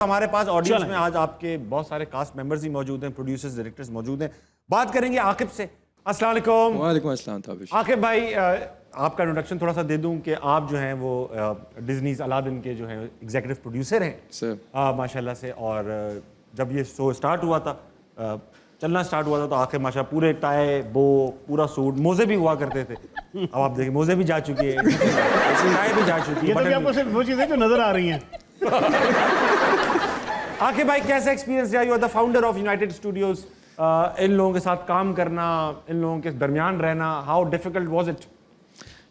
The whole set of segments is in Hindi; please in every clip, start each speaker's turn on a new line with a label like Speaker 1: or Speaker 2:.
Speaker 1: हमारे पास ऑडियंस में आज आपके बहुत सारे कास्ट मेंबर्स ही मौजूद हैं, प्रोड्यूसर्स, डायरेक्टर्स मौजूद हैं। बात करेंगे आकिब से। अस्सलाम वालेकुम।
Speaker 2: वालेकुम अस्सलाम ताबिश।
Speaker 1: आकिब भाई, आपका इंट्रोडक्शन थोड़ा सा दे दूं कि आप जो हैं वो डिज्नीज अलादीन के जो हैं एग्जीक्यूटिव प्रोड्यूसर हैं
Speaker 2: सर
Speaker 1: माशाल्लाह से। और जब ये शो स्टार्ट हुआ था, चलना स्टार्ट हुआ था, तो आखिर माशा पूरे टाई बो पूरा सूट, मोजे भी हुआ करते थे। अब आप देखिए मोजे भी जा चुकी है, टाई भी जा चुकी है।
Speaker 3: ये तो आपको सिर्फ वो चीजें जो नजर आ रही हैं।
Speaker 1: आकिब भाई, कैसा एक्सपीरियंस रहा? You are the founder of United Studios. इन लोगों के साथ काम करना, इन लोगों के दरमियान रहना, how difficult was it?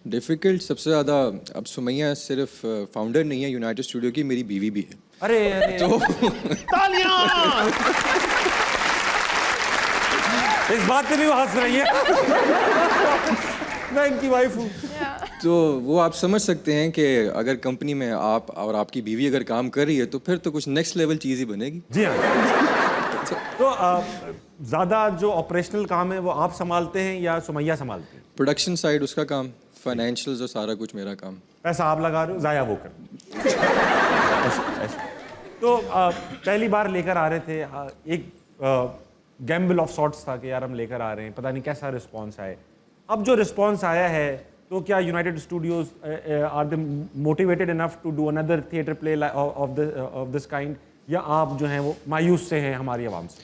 Speaker 2: Difficult सबसे ज़्यादा, अब सुमैया सिर्फ फाउंडर नहीं है यूनाइटेड स्टूडियो की, मेरी बीवी भी है।
Speaker 1: अरे
Speaker 2: तो
Speaker 3: तालियां!
Speaker 1: इस बात पे भी वो हंस रही है। मैं इनकी वाइफ हूँ।
Speaker 2: तो वो आप समझ सकते हैं कि अगर कंपनी में आप और आपकी बीवी अगर काम कर रही है तो फिर तो कुछ नेक्स्ट लेवल चीज़ ही बनेगी।
Speaker 1: जी हाँ। तो ज़्यादा जो ऑपरेशनल काम है वो आप संभालते हैं या सुमैया संभालती है?
Speaker 2: प्रोडक्शन साइड उसका काम, फाइनेंशियल्स और सारा कुछ मेरा काम।
Speaker 1: पैसा आप लगा रहे हो, ज़ाया वो कर। ऐसे। तो पहली बार लेकर आ रहे थे, एक गैम्बल ऑफ सॉर्ट्स था कि यार हम लेकर आ रहे हैं, पता नहीं कैसा रिस्पॉन्स आए। अब जो रिस्पॉन्स आया है, तो क्या United Studios are they motivated enough to do another theatre play of this kind, या आप जो हैं वो मायूस से हैं हमारी आवाम से?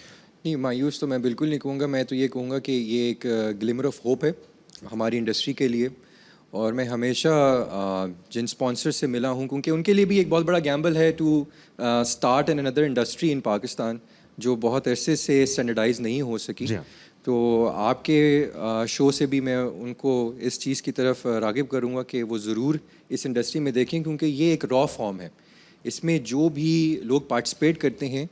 Speaker 2: नहीं, मायूस तो मैं बिल्कुल नहीं कहूँगा। मैं तो ये कहूँगा कि ये एक ग्लिमर ऑफ होप है हमारी इंडस्ट्री के लिए। और मैं हमेशा जिन स्पॉन्सर से मिला हूँ, क्योंकि उनके लिए भी एक बहुत बड़ा गैम्बल है to start an another industry in Pakistan जो बहुत अरसे से स्टैंडर्डाइज नहीं हो सकी। तो आपके शो से भी मैं उनको इस चीज़ की तरफ राग़िब करूँगा कि वो ज़रूर इस इंडस्ट्री में देखें, क्योंकि ये एक रॉ फॉर्म है। इसमें जो भी लोग पार्टिसिपेट करते हैं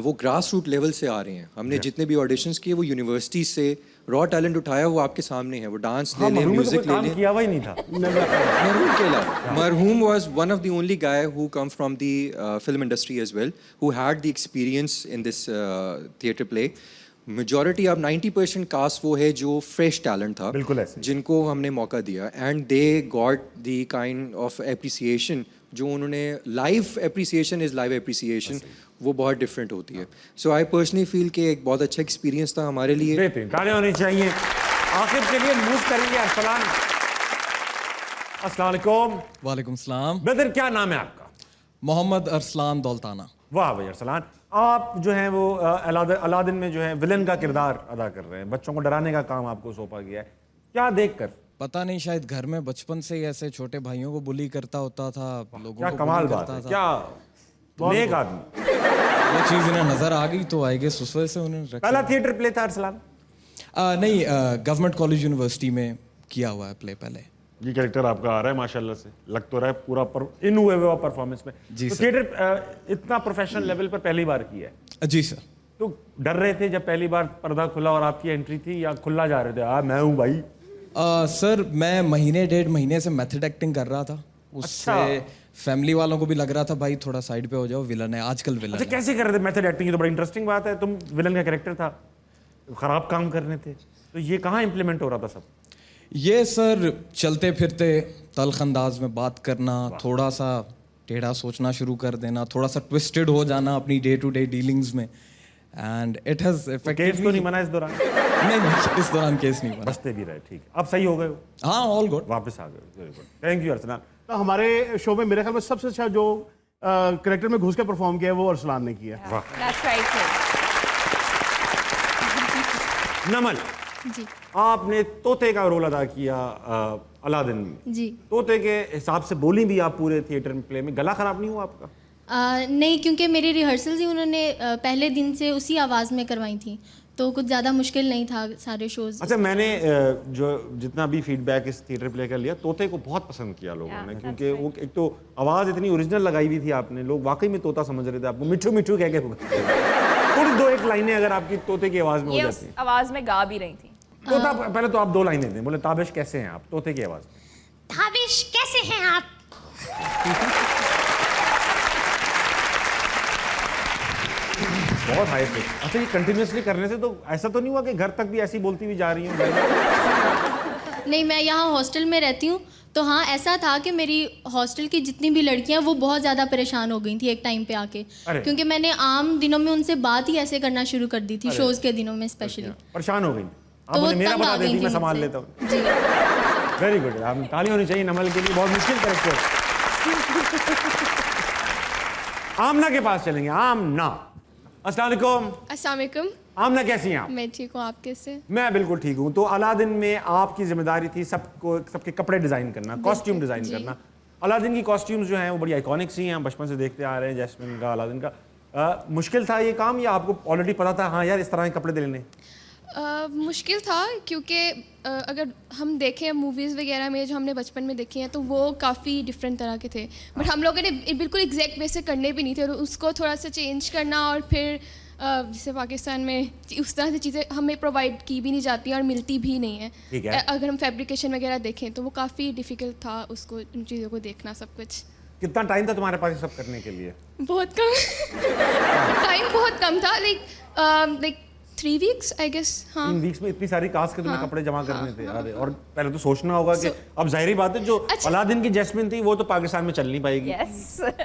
Speaker 2: वो ग्रास रूट लेवल से आ रहे हैं। हमने जितने भी ऑडिशंस किए वो यूनिवर्सिटी से रॉ टैलेंट उठाया, वो आपके सामने है। वो डांस ले लें, म्यूजिक ले लें।
Speaker 1: किया हुआ ही नहीं था
Speaker 2: मरहूम के अलावा। मरहूम was one of the only guy who comes from the film industry as well, who had the experience in this theatre play. Majority अब 90% कास्ट वो है जो फ्रेश टैलेंट था,
Speaker 1: बिल्कुल ऐसे,
Speaker 2: जिनको हमने मौका दिया, and they got the kind of appreciation जो उन्होंने। Live appreciation is live appreciation, वो बहुत डिफरेंट होती है। सो आई पर्सनली फील कि एक बहुत अच्छा एक्सपीरियंस था हमारे लिए।
Speaker 1: बेहतरीन, तालियां होनी चाहिए। आखिर के लिए मूव करेंगे अरसलान। अस्सलाम वालेकुम।
Speaker 4: वालेकुम सलाम।
Speaker 1: ब्रदर, क्या नाम है आपका?
Speaker 4: मोहम्मद अरसलान दौलताना।
Speaker 1: वाह भाई अरसलान, आप जो हैं वो अलादीन में जो है विलन का किरदार अदा कर रहे हैं। बच्चों को डराने का काम आपको सौंपा गया है, क्या देखकर?
Speaker 4: पता नहीं, शायद घर में बचपन से ही ऐसे छोटे भाइयों को बुली करता होता था, लोगों
Speaker 1: क्या
Speaker 4: को
Speaker 1: कमाल
Speaker 4: बुली
Speaker 1: बात
Speaker 4: करता
Speaker 1: है,
Speaker 4: था।
Speaker 1: क्या नेक आदमी।
Speaker 4: वो चीज़ इन्हें नजर आ गई तो आई गेस उस वजह से उन्हें रखा।
Speaker 1: पहला थिएटर प्ले था अरसलान?
Speaker 4: नहीं, गवर्नमेंट कॉलेज यूनिवर्सिटी में किया हुआ है प्ले पहले।
Speaker 1: ये कैरेक्टर आपका आ रहा है माशाल्लाह से, लग तो रहा है पूरा इन हुए हुआ परफॉर्मेंस में।
Speaker 4: जी
Speaker 1: तो
Speaker 4: सर।
Speaker 1: थिएटर इतना प्रोफेशनल लेवल पर पहली बार किया है?
Speaker 4: जी सर।
Speaker 1: तो डर रहे थे जब पहली बार पर्दा खुला और आपकी एंट्री थी, या खुला जा रहे थे मैं हूँ भाई?
Speaker 4: सर, मैं महीने 1.5 महीने से मेथड एक्टिंग कर रहा था, उससे फैमिली वालों को भी लग रहा था भाई थोड़ा साइड पे हो जाओ, विलन है आजकल, विलन
Speaker 1: अच्छा,
Speaker 4: है।
Speaker 1: कैसे कर रहे थे मेथड एक्टिंग? ये तो बड़ी इंटरेस्टिंग बात है। तुम विलन का कैरेक्टर था, खराब काम करने थे, तो ये कहाँ इम्प्लीमेंट हो रहा था सब?
Speaker 4: ये सर चलते फिरते तल्ख अंदाज में बात करना, थोड़ा सा टेढ़ा सोचना शुरू कर देना, थोड़ा सा ट्विस्टेड हो जाना अपनी डे टू डे डीलिंग्स में, and it has affected.
Speaker 1: Case तो नहीं बना इस दौरान?
Speaker 4: नहीं, इस दौरान केस नहीं बना।
Speaker 1: बचते भी रहे, ठीक है। अब सही हो गए हो?
Speaker 4: हाँ, ऑल गुड।
Speaker 1: वापस आ गए, very good, thank you Arsalan.
Speaker 3: तो हमारे शो में मेरे ख्याल में सबसे अच्छा जो करेक्टर में घुस के परफॉर्म किया है वो अरसलान ने किया।
Speaker 5: That's right, sir.
Speaker 1: नमल
Speaker 6: जी
Speaker 1: आपने तोते का रोल अदा किया अलादीन में।
Speaker 6: जी।
Speaker 1: तोते के हिसाब से बोली भी आप पूरे थिएटर में प्ले में, गला खराब नहीं हुआ आपका?
Speaker 6: नहीं, क्योंकि मेरी रिहर्सल्स ही उन्होंने पहले दिन से उसी आवाज़ में करवाई थी, तो कुछ ज़्यादा मुश्किल नहीं था सारे शोज।
Speaker 1: अच्छा, मैंने जो जितना भी फीडबैक इस थिएटर प्ले का लिया, तोते को बहुत पसंद किया लोगों ने, क्योंकि वो एक तो आवाज़ इतनी ओरिजिनल लगाई हुई थी आपने, लोग वाकई में तोता समझ रहे थे आपको। मिठू मिठू कह के थोड़ी 2-1 लाइनें अगर आपकी तोते की आवाज़ में हो
Speaker 5: ये
Speaker 1: जाती
Speaker 5: उस आवाज में गा भी रही थी।
Speaker 1: तोता, पहले तो आप 2 लाइनें दें, बोले ताबिश कैसे हैं आप, तोते की आवाज़ में।
Speaker 6: ताबिश कैसे हैं आप?
Speaker 1: बहुत हाई पिच। अच्छा, ये कंटिन्यूसली करने से तो ऐसा तो नहीं हुआ कि घर तक भी ऐसी बोलती हुई जा रही हूँ?
Speaker 6: नहीं, मैं यहाँ हॉस्टल में रहती हूँ, तो हाँ, ऐसा था कि मेरी हॉस्टल की जितनी भी लड़कियां वो बहुत ज़्यादा परेशान हो गई थी एक टाइम पे आके,
Speaker 1: अरे।
Speaker 6: क्योंकि मैंने आम दिनों में उनसे बात ही ऐसे करना शुरू कर दी थी, शोज़ के दिनों में स्पेशली।
Speaker 1: परेशान हो गई आप
Speaker 6: तो वो
Speaker 1: मुझे मेरा
Speaker 6: तंग
Speaker 1: बता
Speaker 6: आ गई
Speaker 1: देती
Speaker 6: थी
Speaker 1: मैं संभाल
Speaker 6: मुझसे।
Speaker 1: लेता हूँ।
Speaker 6: जी।
Speaker 1: वेरी गुड, आप ताली होनी चाहिए नमल के लिए, बहुत मुश्किल कैरेक्टर। आमना के पास चलेंगे। आमना, अस्सलाम वालेकुम।
Speaker 7: अस्सलाम वालेकुम।
Speaker 1: आमना कैसी हैं आप?
Speaker 7: मैं ठीक हूँ, आप कैसे?
Speaker 1: मैं बिल्कुल ठीक हूँ। तो अलादीन में आपकी जिम्मेदारी थी सबके कपड़े डिजाइन करना, कॉस्ट्यूम डिजाइन
Speaker 7: जी।
Speaker 1: करना। अलादीन की कॉस्ट्यूम्स जो हैं वो बड़ी आइकॉनिक सी हैं, हम बचपन से देखते आ रहे हैं, जैस्मिन का, अलादीन का। मुश्किल था ये काम या आपको ऑलरेडी पता था हाँ यार इस तरह के कपड़े लेने?
Speaker 7: मुश्किल था क्योंकि अगर हम देखें मूवीज़ वगैरह में जो हमने बचपन में देखी हैं तो वो काफ़ी डिफरेंट तरह के थे, बट हम लोगों ने बिल्कुल एग्जैक्ट वैसे करने भी नहीं थे, और उसको थोड़ा सा चेंज करना, और फिर जैसे पाकिस्तान में उस तरह से चीज़ें हमें प्रोवाइड की भी नहीं जाती और मिलती भी नहीं
Speaker 1: ठीक
Speaker 7: है।
Speaker 1: है।
Speaker 7: अगर हम फैब्रिकेशन वगैरह देखें तो वो काफ़ी डिफ़िकल्ट था, उसको उन चीज़ों को देखना सब कुछ।
Speaker 1: कितना टाइम था तुम्हारे पास ये सब करने के लिए?
Speaker 7: बहुत कम टाइम बहुत कम था, लाइक 3 वीक्स आई गेस। हाँ
Speaker 1: 3 वीक्स में इतनी सारी कास्ट के तुम्हें
Speaker 7: हाँ,
Speaker 1: कपड़े जमा करने
Speaker 7: हाँ,
Speaker 1: थे?
Speaker 7: हाँ,
Speaker 1: अरे, और पहले तो सोचना होगा कि अब जाहिर बात है जो
Speaker 7: अच्छा।
Speaker 1: अलादीन की जैस्मिन थी वो तो पाकिस्तान में चल नहीं पाएगी।
Speaker 5: Yes.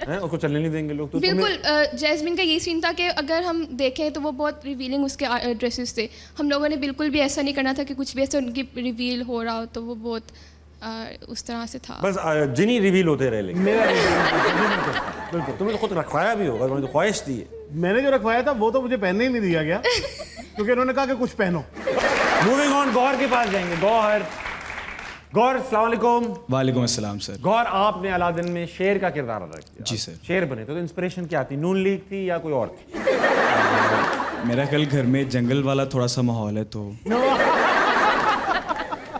Speaker 1: हैं? उसको चलने नहीं देंगे लोग। तो
Speaker 7: बिल्कुल। जैस्मिन का यही सीन था कि अगर हम देखें तो वो बहुत रिवीलिंग उसके ड्रेसेस थे। हम लोगों ने बिल्कुल भी ऐसा नहीं करना था कि कुछ भी ऐसा उनकी रिवील हो रहा हो, तो वो बहुत उस तरह से था।
Speaker 1: बस जिनी रिवील होते रहे। लेकिन
Speaker 3: मेरा
Speaker 1: बिल्कुल तुमने तो खुद रखवाया भी होगा, तुम्हें तो ख्वाहिश थी है।
Speaker 3: मैंने जो रखवाया था वो तो मुझे पहनने ही नहीं दिया गया, क्योंकि उन्होंने कहा कि कुछ पहनो।
Speaker 1: मूविंग ऑन, गौर के पास जाएंगे। गौर, गौर अस्सलाम वालेकुम।
Speaker 8: वालेकुम अस्सलाम सर।
Speaker 1: गौर, आपने अलादीन में शेर का किरदार अदा किया।
Speaker 8: जी सर।
Speaker 1: शेर बने तो इंस्पिरेशन क्या थी? नून लीग थी या कोई और थी?
Speaker 8: मेरा कल घर में जंगल वाला थोड़ा सा माहौल है तो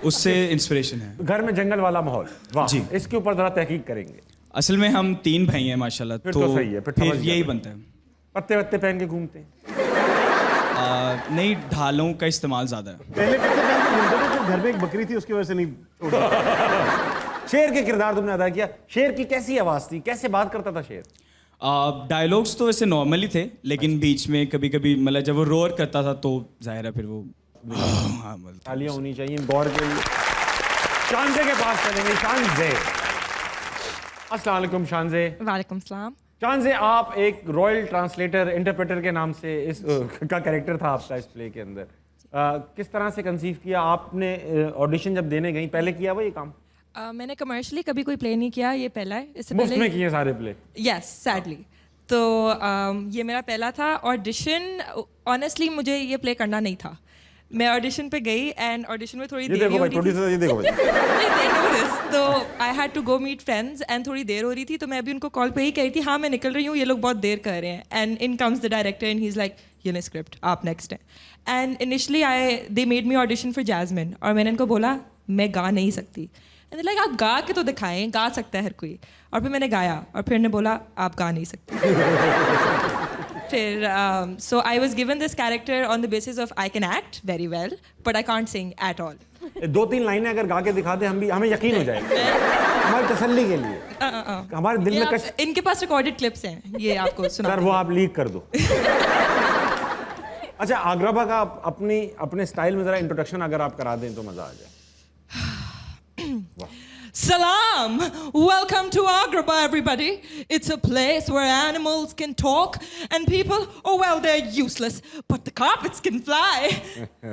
Speaker 8: उससे इंस्पिरेशन है।
Speaker 1: घर में जंगल वाला माहौल, वाह।
Speaker 8: जी।
Speaker 1: इसके ऊपर जरा तहकीक करेंगे।
Speaker 8: असल में हम 3 भाई हैं माशाल्लाह,
Speaker 1: फिर तो सही है, फिर समझ गया
Speaker 8: यही
Speaker 1: मैं।
Speaker 8: बनता है।
Speaker 1: पत्ते वत्ते पहन के घूमते हैं?
Speaker 8: नहीं, ढालों का इस्तेमाल ज़्यादा है।
Speaker 3: पहले पत्ते पहन के घूमते थे, फिर घर में एक बकरी थी उसकी वजह से नहीं छोड़ा।
Speaker 1: शेर के किरदार तुमने अदा किया। शेर की कैसी आवाज थी, कैसे बात करता था शेर?
Speaker 8: डायलॉग्स तो वैसे नॉर्मली थे, लेकिन बीच में कभी कभी मतलब जब वो रोर करता था तो जाहिर है फिर वो हाँ मतलब।
Speaker 1: तालियां होनी चाहिए गौर के लिए। शानजे के पास चलेंगे। शानजे, अस्सलाम वालेकुम। शानजे,
Speaker 9: वालेकुम सलाम।
Speaker 1: शानजे, आप एक रॉयल ट्रांसलेटर इंटरप्रेटर के नाम से इस का कैरेक्टर था आपका इस प्ले के अंदर। किस तरह से कंसीव किया आपने? ऑडिशन जब देने गई पहले किया हुआ ये काम?
Speaker 9: मैंने कमर्शियली कभी कोई प्ले नहीं किया, ये पहला है। इससे
Speaker 1: मुफ्त में
Speaker 9: पहले
Speaker 1: किए सारे प्ले?
Speaker 9: Yes, sadly. तो ये मेरा पहला था। ऑडिशन ऑनेस्टली मुझे ये प्ले करना नहीं था। मैं ऑडिशन पे गई एंड ऑडिशन में थोड़ी
Speaker 1: ये
Speaker 9: देरी
Speaker 1: देखो
Speaker 9: हो
Speaker 1: भाई,
Speaker 9: रही थी।
Speaker 1: प्रोड्यूसर, ये देखो भाई।
Speaker 9: They know this. तो I had to go meet friends and थोड़ी देर हो रही थी, तो मैं अभी उनको कॉल पे ही कह रही थी हाँ मैं निकल रही हूँ, ये लोग बहुत देर कर रहे हैं। And in comes the director and he is like ये नहीं स्क्रिप्ट, आप नेक्स्ट हैं। And initially they made me audition for Jasmine, और मैंने इनको बोला मैं गा नहीं सकती। एंड लाइक आप गा के तो दिखाएं, गा सकता है हर कोई। और फिर मैंने गाया, और फिर ने बोला आप गा नहीं सकते। फिर so I was given this character on the basis of I can act very well but I can't sing at all.
Speaker 1: 2-3 लाइनें अगर गा के दिखा दे हम भी, हमें यकीन हो जाएगा हमारी तसल्ली के लिए। हमारे दिल में कश।
Speaker 9: इनके पास रिकॉर्डेड क्लिप्स हैं, ये आपको सुना।
Speaker 1: सर वो आप लीक कर दो। अच्छा, आग्राबा का अपने स्टाइल में जरा इंट्रोडक्शन अगर आप करा दें तो मजा आ जाए।
Speaker 9: Salam! Welcome to Agrabah, everybody. It's a place where animals can talk and people, oh well, they're useless, but the carpets can fly.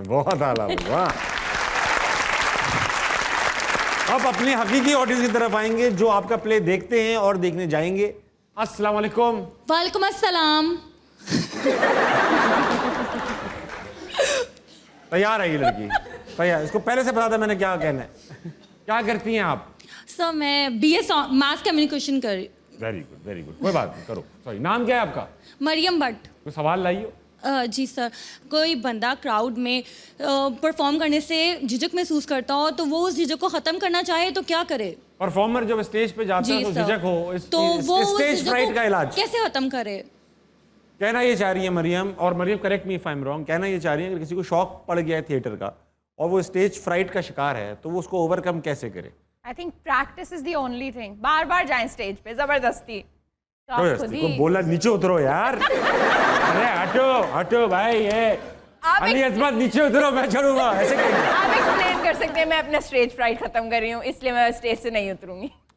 Speaker 1: बहुत आला, वाह। अब अपने हकीकी ऑडियंस की तरफ आएंगे जो आपका प्ले देखते हैं और देखने जाएंगे। अस्सलाम वालेकुम।
Speaker 6: वालेकुम अस्सलाम।
Speaker 1: तैयार है ये लड़की, तैयार। इसको पहले से पता था मैंने क्या कहना है। क्या करती हैं आप?
Speaker 10: सर मैं BA मास कम्युनिकेशन कर रही हूँ।
Speaker 1: Very good, very good. कोई बात नहीं, करो। सॉरी, नाम क्या है आपका?
Speaker 10: मरियम भट्ट।
Speaker 1: कोई सवाल लाइयो।
Speaker 10: जी सर, कोई बंदा क्राउड में परफॉर्म करने से झिझक महसूस करता हो तो वो उस झिझक को ख़त्म करना चाहे तो क्या करे?
Speaker 1: परफॉर्मर जब स्टेज पे जाता है तो
Speaker 10: सर।
Speaker 1: झिझक हो,
Speaker 10: तो वो उस
Speaker 1: स्टेज
Speaker 10: झिझक
Speaker 1: फ्राइट
Speaker 10: को
Speaker 1: का इलाज
Speaker 10: कैसे ख़त्म करे?
Speaker 1: कहना ये चाह रही है मरियम, और Mariam correct me if I am wrong, कहना ये चाह रही है अगर किसी को शौक पड़ गया है थिएटर का और वो स्टेज फ्राइट का शिकार है तो वो उसको ओवरकम कैसे करे?
Speaker 5: I think practice is the only thing. बार-बार जाएं स्टेज पे जबरदस्ती। तो आप खुद
Speaker 1: को
Speaker 5: ही
Speaker 1: बोला नीचे उतरो यार। अरे हटो हटो भाई, ये
Speaker 5: आप
Speaker 1: अली अजमत नीचे उतरो, मैं चढ़ूंगा, ऐसे कहेंगे।
Speaker 5: आप एक्सप्लेन कर सकते हैं मैं अपना स्टेज फ्राइट खत्म कर रही हूँ, इसलिए मैं स्टेज से नहीं उतरूंगी.